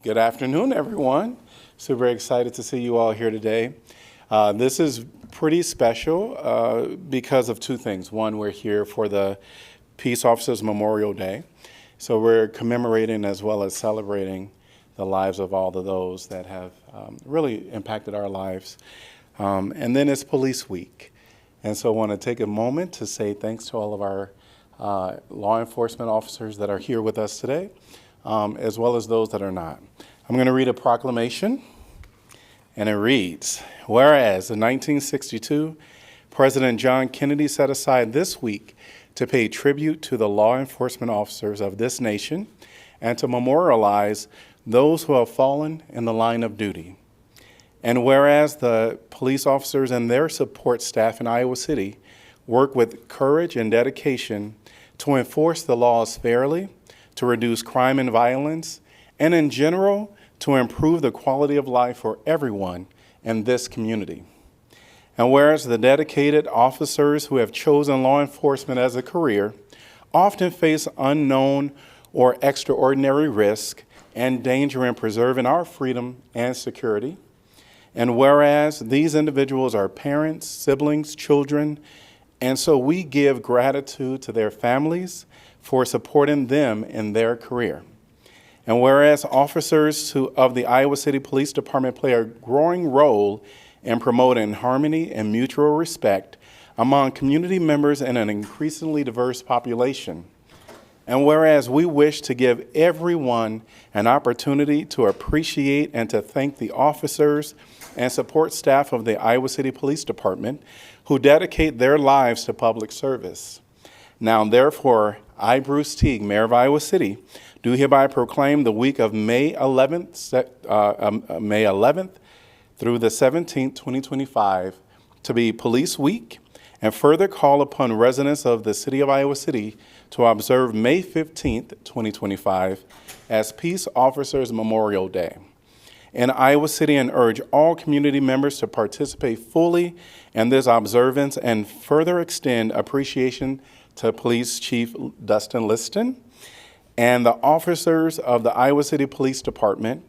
Good afternoon, everyone. Super excited to see you all here today. This is pretty special because of two things. One, we're here for the Peace Officers Memorial Day. So we're commemorating as well as celebrating the lives of all of those that have really impacted our lives. And then it's Police Week. And so I want to take a moment to say thanks to all of our law enforcement officers that are here with us today, as well as those that are not. I'm going to read a proclamation, and it reads, whereas in 1962, President John Kennedy set aside this week to pay tribute to the law enforcement officers of this nation and to memorialize those who have fallen in the line of duty. And whereas the police officers and their support staff in Iowa City work with courage and dedication to enforce the laws fairly, to reduce crime and violence, and in general, to improve the quality of life for everyone in this community. And whereas the dedicated officers who have chosen law enforcement as a career often face unknown or extraordinary risk and danger in preserving our freedom and security. And whereas these individuals are parents, siblings, children, and so we give gratitude to their families for supporting them in their career. And whereas officers of the Iowa City Police Department play a growing role in promoting harmony and mutual respect among community members in an increasingly diverse population. And whereas we wish to give everyone an opportunity to appreciate and to thank the officers and support staff of the Iowa City Police Department who dedicate their lives to public service. Now, therefore, I, Bruce Teague, Mayor of Iowa City, do hereby proclaim the week of May 11th through the 17th, 2025, to be Police Week, and further call upon residents of the City of Iowa City to observe May 15th, 2025, as Peace Officers Memorial Day in Iowa City, and urge all community members to participate fully in this observance and further extend appreciation to Police Chief Dustin Liston and the officers of the Iowa City Police Department,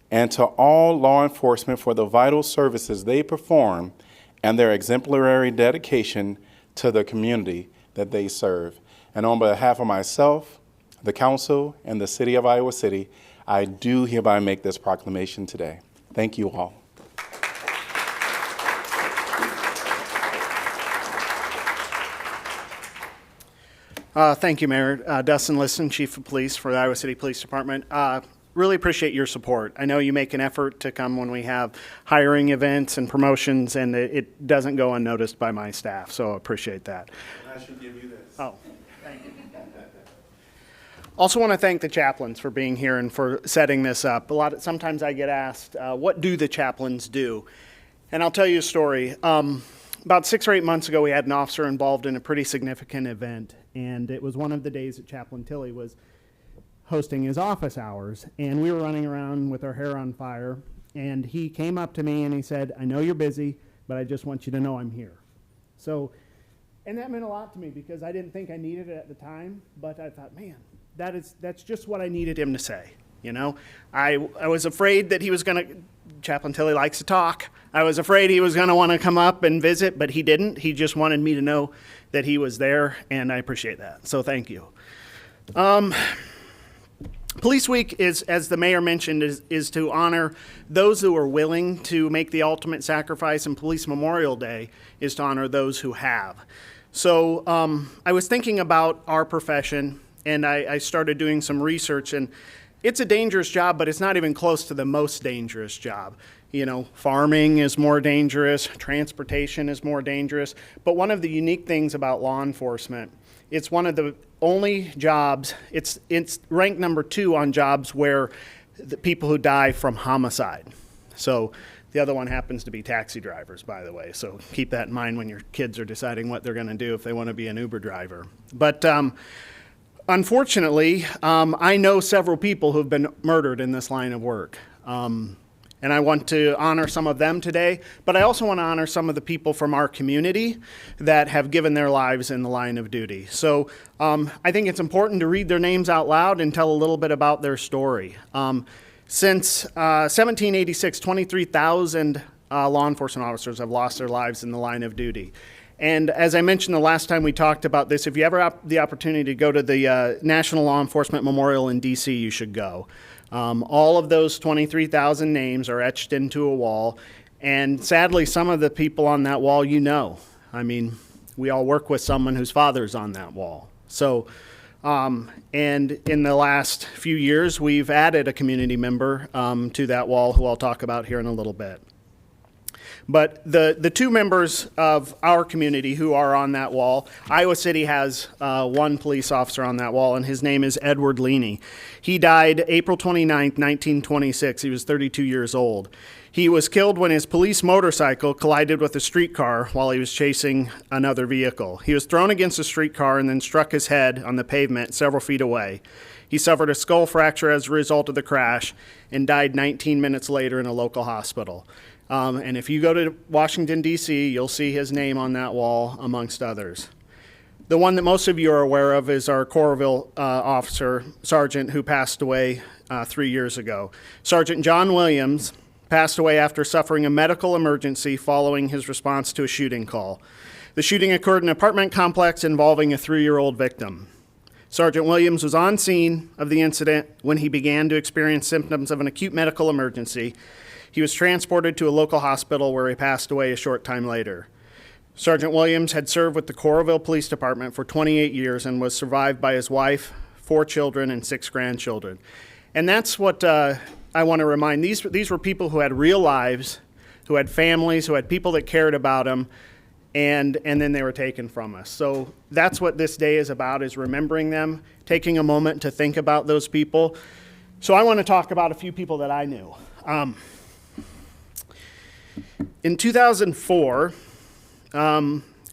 and to all law enforcement for the vital services they perform and their exemplary dedication to the community that they serve. And on behalf of myself, the council, and the City of Iowa City, I do hereby make this proclamation today. Thank you all. Thank you, Mayor. Dustin Liston, Chief of Police for the Iowa City Police Department. Really appreciate your support. I know you make an effort to come when we have hiring events and promotions, and it doesn't go unnoticed by my staff, so I appreciate that. I should give you this. Oh, thank you. Also want to thank the chaplains for being here and for setting this up. Sometimes I get asked, what do the chaplains do? And I'll tell you a story. About 6 or 8 months ago, we had an officer involved in a pretty significant event, and it was one of the days that Chaplain Tilley was hosting his office hours, and we were running around with our hair on fire, and he came up to me and he said, I know you're busy, but I just want you to know I'm here. So, and that meant a lot to me because I didn't think I needed it at the time, but I thought, man, that's just what I needed him to say. You know, I was afraid that he was going to, Chaplain Tilley likes to talk. I was afraid he was going to want to come up and visit, but he didn't. He just wanted me to know that he was there, and I appreciate that. So thank you. Police Week is, as the mayor mentioned, is to honor those who are willing to make the ultimate sacrifice, and Police Memorial Day is to honor those who have. So I was thinking about our profession, and I started doing some research, and it's a dangerous job, but it's not even close to the most dangerous job. You know, farming is more dangerous, transportation is more dangerous, but one of the unique things about law enforcement, it's one of the only jobs, it's ranked number 2 on jobs where the people who die from homicide. So the other one happens to be taxi drivers, by the way, so keep that in mind when your kids are deciding what they're going to do if they want to be an Uber driver. But unfortunately, I know several people who've been murdered in this line of work. And I want to honor some of them today, but I also want to honor some of the people from our community that have given their lives in the line of duty. So I think it's important to read their names out loud and tell a little bit about their story. Since 1786, 23,000 law enforcement officers have lost their lives in the line of duty. And as I mentioned the last time we talked about this, if you ever have the opportunity to go to the National Law Enforcement Memorial in D.C., you should go. All of those 23,000 names are etched into a wall, and sadly, some of the people on that wall you know. I mean, we all work with someone whose father's on that wall. So, and in the last few years, we've added a community member to that wall who I'll talk about here in a little bit. But the two members of our community who are on that wall, Iowa City has one police officer on that wall, and his name is Edward Leaney. He died April 29th, 1926. He was 32 years old. He was killed when his police motorcycle collided with a streetcar while he was chasing another vehicle. He was thrown against a streetcar and then struck his head on the pavement several feet away. He suffered a skull fracture as a result of the crash and died 19 minutes later in a local hospital. And if you go to Washington, D.C., you'll see his name on that wall, amongst others. The one that most of you are aware of is our Coralville officer, Sergeant, who passed away 3 years ago. Sergeant John Williams passed away after suffering a medical emergency following his response to a shooting call. The shooting occurred in an apartment complex involving a 3-year-old victim. Sergeant Williams was on scene of the incident when he began to experience symptoms of an acute medical emergency. He was transported to a local hospital where he passed away a short time later. Sergeant Williams had served with the Coralville Police Department for 28 years and was survived by his wife, 4 children, and 6 grandchildren. And that's what I want to remind. These were people who had real lives, who had families, who had people that cared about them, and then they were taken from us. So that's what this day is about, is remembering them, taking a moment to think about those people. So I want to talk about a few people that I knew. In 2004,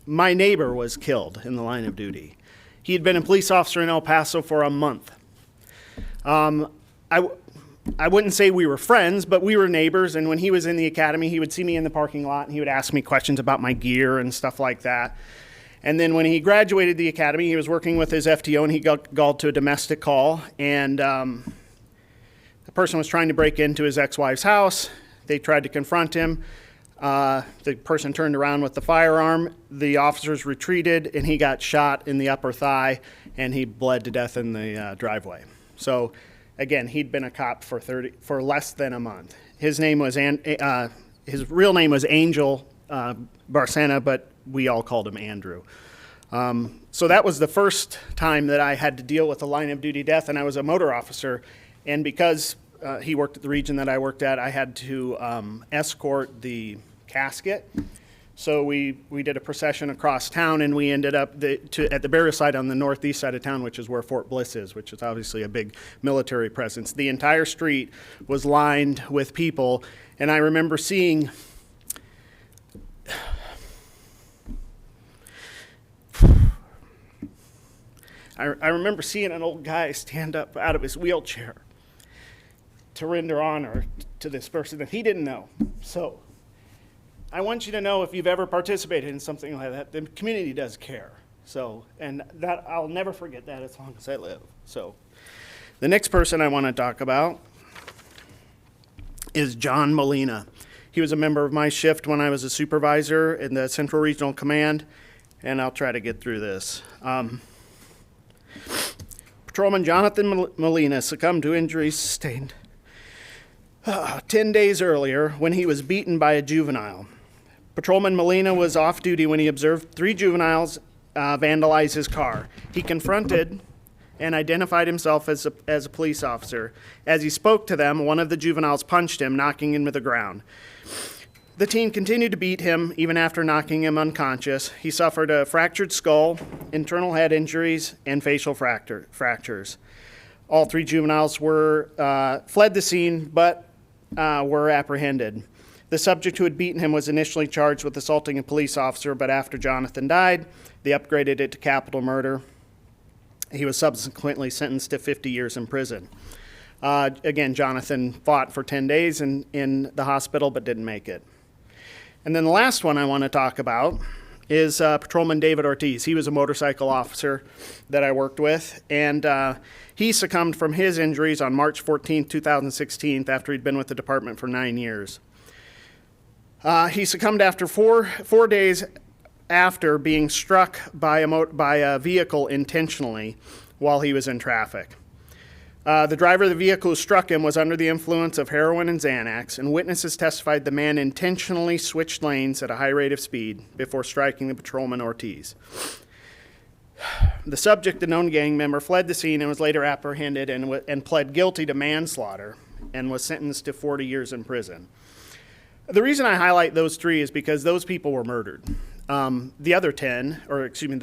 my neighbor was killed in the line of duty. He had been a police officer in El Paso for a month. I wouldn't say we were friends, but we were neighbors, and when he was in the academy, he would see me in the parking lot, and he would ask me questions about my gear and stuff like that. And then when he graduated the academy, he was working with his FTO, and he got called to a domestic call, and the person was trying to break into his ex-wife's house. They tried to confront him. The person turned around with the firearm. The officers retreated, and he got shot in the upper thigh, and he bled to death in the driveway. So, again, he'd been a cop for less than a month. His name was his real name was Angel Barcena, but we all called him Andrew. So that was the first time that I had to deal with a line of duty death, and I was a motor officer, and because he worked at the region that I worked at, I had to escort the casket. So we did a procession across town, and we ended up at the burial site on the northeast side of town, which is where Fort Bliss is, which is obviously a big military presence. The entire street was lined with people, and I remember seeing I remember seeing an old guy stand up out of his wheelchair to render honor to this person that he didn't know. So I want you to know, if you've ever participated in something like that, the community does care. So, and that I'll never forget that as long as I live. So the next person I want to talk about is John Molina. He was a member of my shift when I was a supervisor in the Central Regional Command, and I'll try to get through this. Patrolman Jonathan Molina succumbed to injuries sustained 10 days earlier when he was beaten by a juvenile. Patrolman Molina was off duty when he observed 3 juveniles vandalize his car. He confronted and identified himself as a police officer. As he spoke to them, one of the juveniles punched him, knocking him to the ground. The teen continued to beat him even after knocking him unconscious. He suffered a fractured skull, internal head injuries, and facial fractures. All 3 juveniles fled the scene, but were apprehended. The subject who had beaten him was initially charged with assaulting a police officer, but after Jonathan died, they upgraded it to capital murder. He was subsequently sentenced to 50 years in prison. Again, Jonathan fought for 10 days in the hospital, but didn't make it. And then the last one I want to talk about is Patrolman David Ortiz. He was a motorcycle officer that I worked with, and he succumbed from his injuries on March 14, 2016, after he'd been with the department for 9 years. He succumbed after four days after being struck by a vehicle intentionally while he was in traffic. The driver of the vehicle who struck him was under the influence of heroin and Xanax, and witnesses testified the man intentionally switched lanes at a high rate of speed before striking the patrolman Ortiz. The subject, a known gang member, fled the scene and was later apprehended and pled guilty to manslaughter and was sentenced to 40 years in prison. The reason I highlight those three is because those people were murdered. The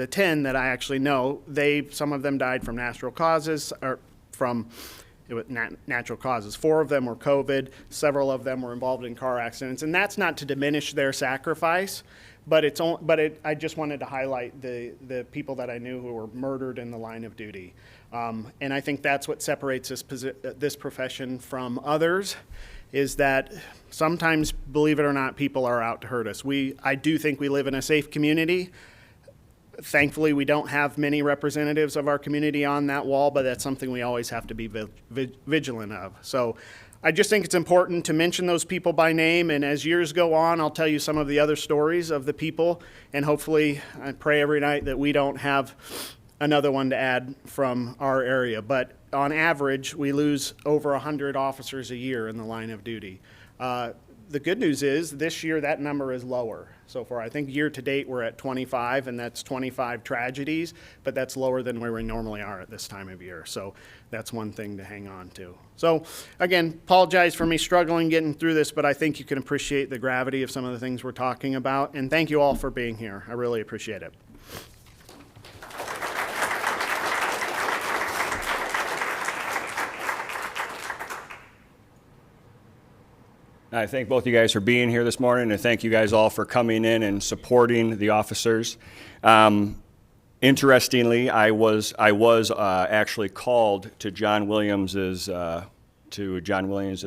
10 that I actually know, some of them died from natural causes, natural causes. 4 of them were COVID. Several of them were involved in car accidents, and that's not to diminish their sacrifice, but I just wanted to highlight the people that I knew who were murdered in the line of duty, and I think that's what separates this profession from others. Is that sometimes, believe it or not, people are out to hurt us. I do think we live in a safe community. Thankfully, we don't have many representatives of our community on that wall, but that's something we always have to be vigilant of. So I just think it's important to mention those people by name, and as years go on, I'll tell you some of the other stories of the people, and hopefully I pray every night that we don't have another one to add from our area. But on average, we lose over 100 officers a year in the line of duty. The good news is this year that number is lower so far. I think year to date we're at 25, and that's 25 tragedies, but that's lower than where we normally are at this time of year. So that's one thing to hang on to. So again, apologize for me struggling getting through this, but I think you can appreciate the gravity of some of the things we're talking about. And thank you all for being here. I really appreciate it. I thank both you guys for being here this morning, and thank you guys all for coming in and supporting the officers. Interestingly, I was actually called to John Williams's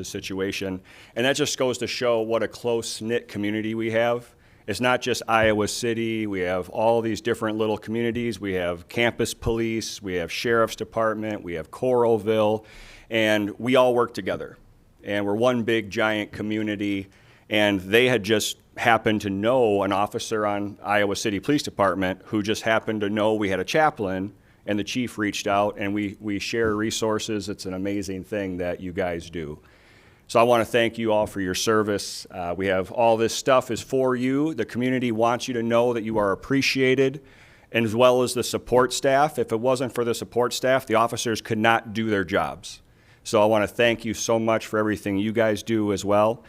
situation, and that just goes to show what a close-knit community we have. It's not just Iowa City. We have all these different little communities. We have campus police. We have sheriff's department. We have Coralville, and we all work together. And we're one big giant community, and they had just happened to know an officer on Iowa City Police Department who just happened to know we had a chaplain, and the chief reached out, and we share resources. It's an amazing thing that you guys do. So I want to thank you all for your service. We have all this stuff is for you. The community wants you to know that you are appreciated, and as well as the support staff. If it wasn't for the support staff, the officers could not do their jobs. So I want to thank you so much for everything you guys do as well.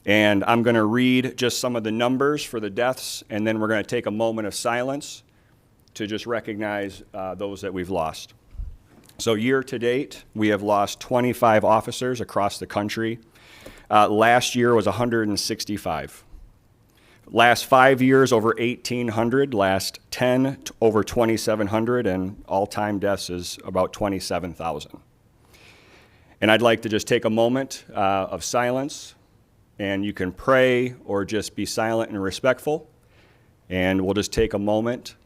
And I'm going to read just some of the numbers for the deaths, and then we're going to take a moment of silence to just recognize those that we've lost. So year to date, we have lost 25 officers across the country. Last year was 165. Last 5 years, over 1,800. Last 10, over 2,700. And all-time deaths is about 27,000. And I'd like to just take a moment of silence, and you can pray or just be silent and respectful. And we'll just take a moment.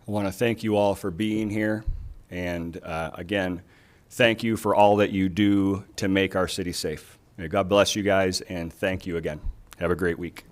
I want to thank you all for being here, and again, thank you for all that you do to make our city safe. May God bless you guys, and thank you again. Have a great week.